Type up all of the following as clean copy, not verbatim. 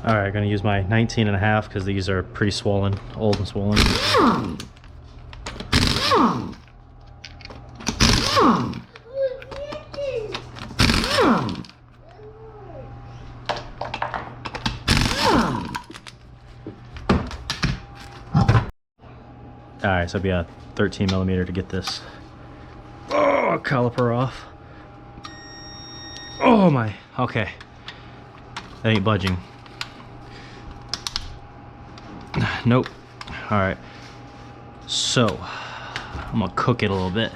All right, gonna use my 19.5 because these are pretty swollen, old and swollen. All right, so it'd be a 13 millimeter to get this caliper off. Oh my, okay. That ain't budging. Nope. All right. So, I'm gonna cook it a little bit.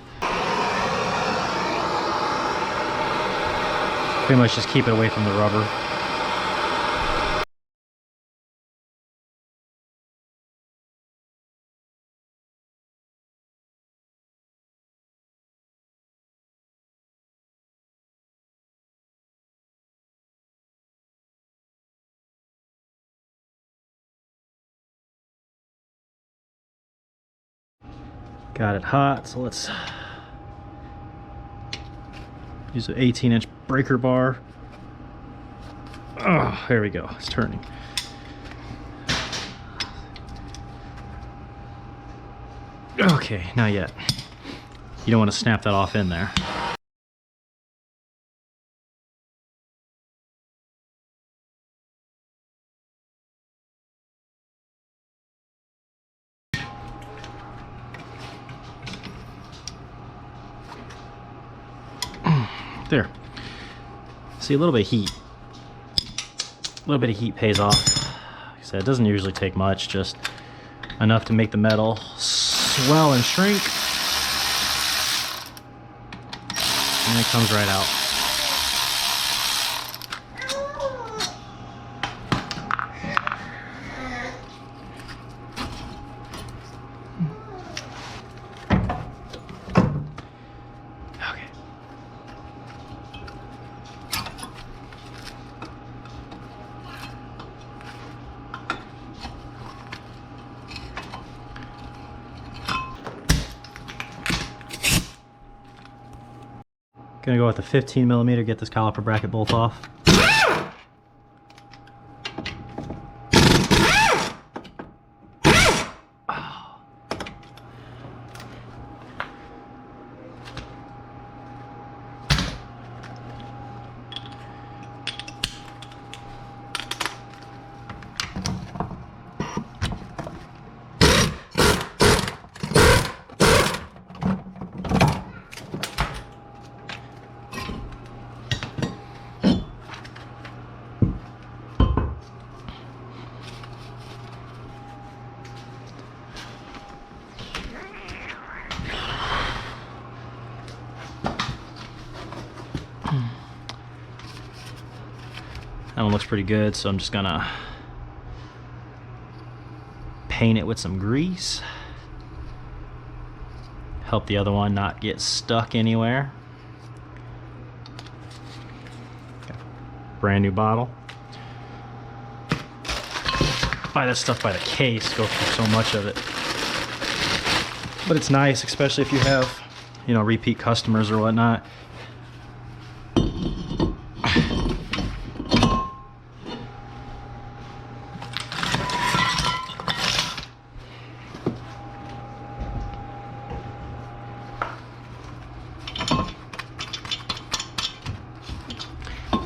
Pretty much just keep it away from the rubber. Got it hot, so let's use an 18-inch breaker bar. Oh, there we go, it's turning. Okay, not yet. You don't want to snap that off in there. There. See, a little bit of heat. A little bit of heat pays off. Like I said, it doesn't usually take much, just enough to make the metal swell and shrink. And it comes right out. Gonna go with the 15 millimeter, get this caliper bracket bolt off. That one looks pretty good, so I'm just gonna paint it with some grease. Help the other one not get stuck anywhere. Brand new bottle. Buy that stuff by the case, go through so much of it. But it's nice, especially if you have, you know, repeat customers or whatnot.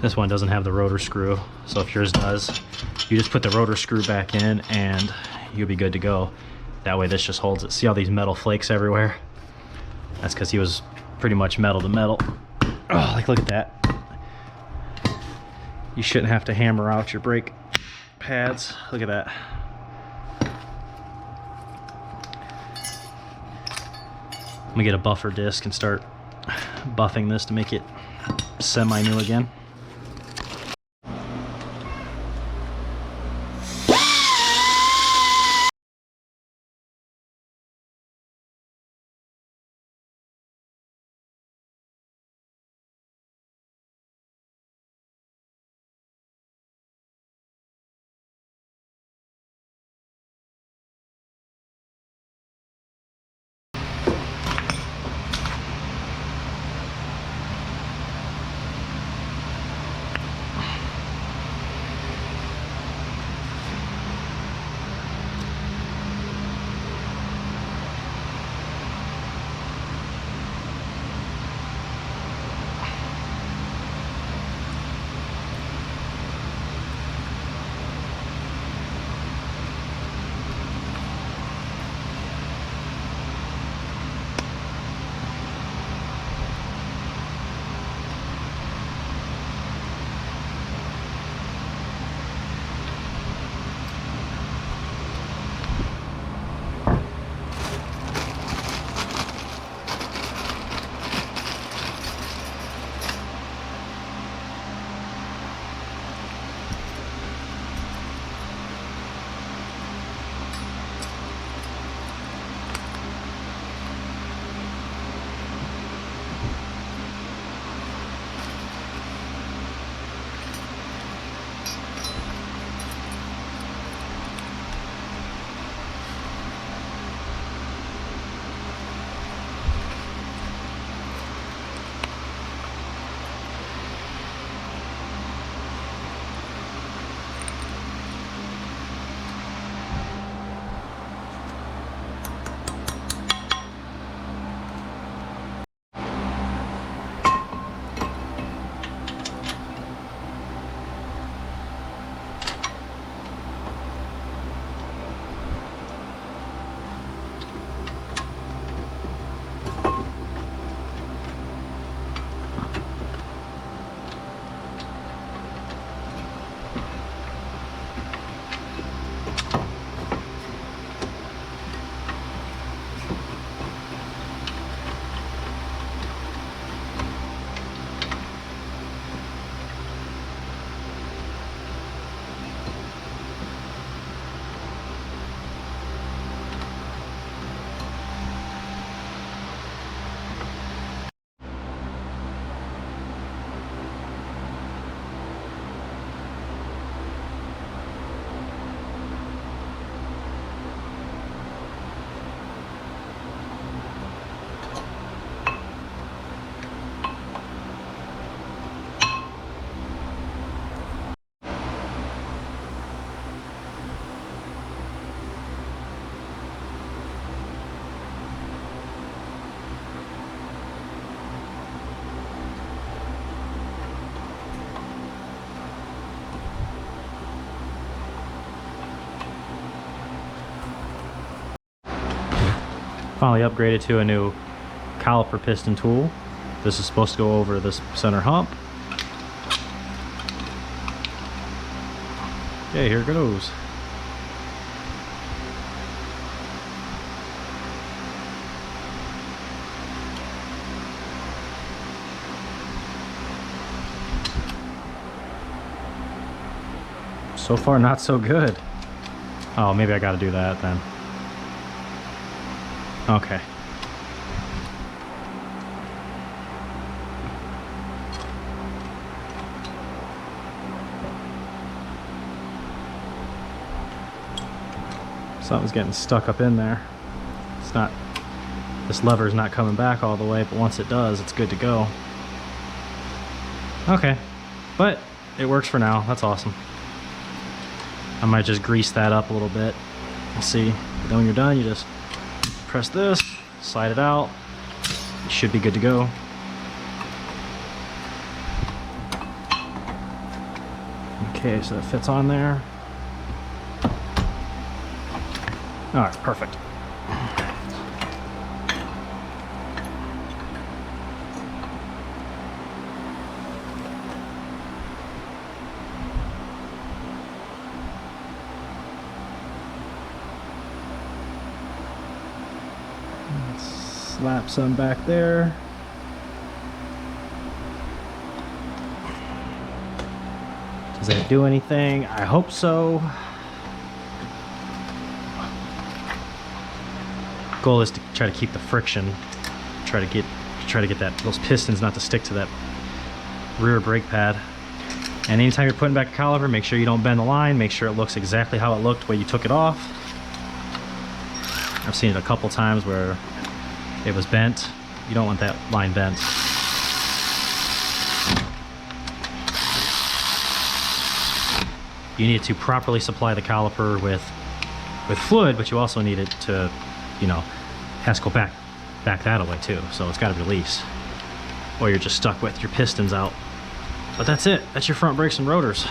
This one doesn't have the rotor screw, so if yours does, you just put the rotor screw back in and you'll be good to go. That way this just holds it. See all these metal flakes everywhere? That's because he was pretty much metal to metal. Oh, like look at that. You shouldn't have to hammer out your brake pads. Look at that. I'm gonna get a buffer disc and start buffing this to make it semi-new again. Finally upgraded to a new caliper piston tool. This is supposed to go over this center hump. Okay, here it goes. So far, not so good. Oh, maybe I gotta do that then. Okay. Something's getting stuck up in there. It's not, this lever's not coming back all the way, but once it does, it's good to go. Okay, but it works for now. That's awesome. I might just grease that up a little bit and see. Then when you're done, you just press this, slide it out. You should be good to go. Okay, so that fits on there. All right, perfect. Slap some back there. Does that do anything? I hope so. Goal is to try to keep the friction, try to get that those pistons not to stick to that rear brake pad. And anytime you're putting back a caliper, make sure you don't bend the line. Make sure it looks exactly how it looked when you took it off. I've seen it a couple times where it was bent. You don't want that line bent. You need to properly supply the caliper with fluid, but you also need it to, you know, has to go back that way too. So it's got to release, or you're just stuck with your pistons out. But that's it. That's your front brakes and rotors.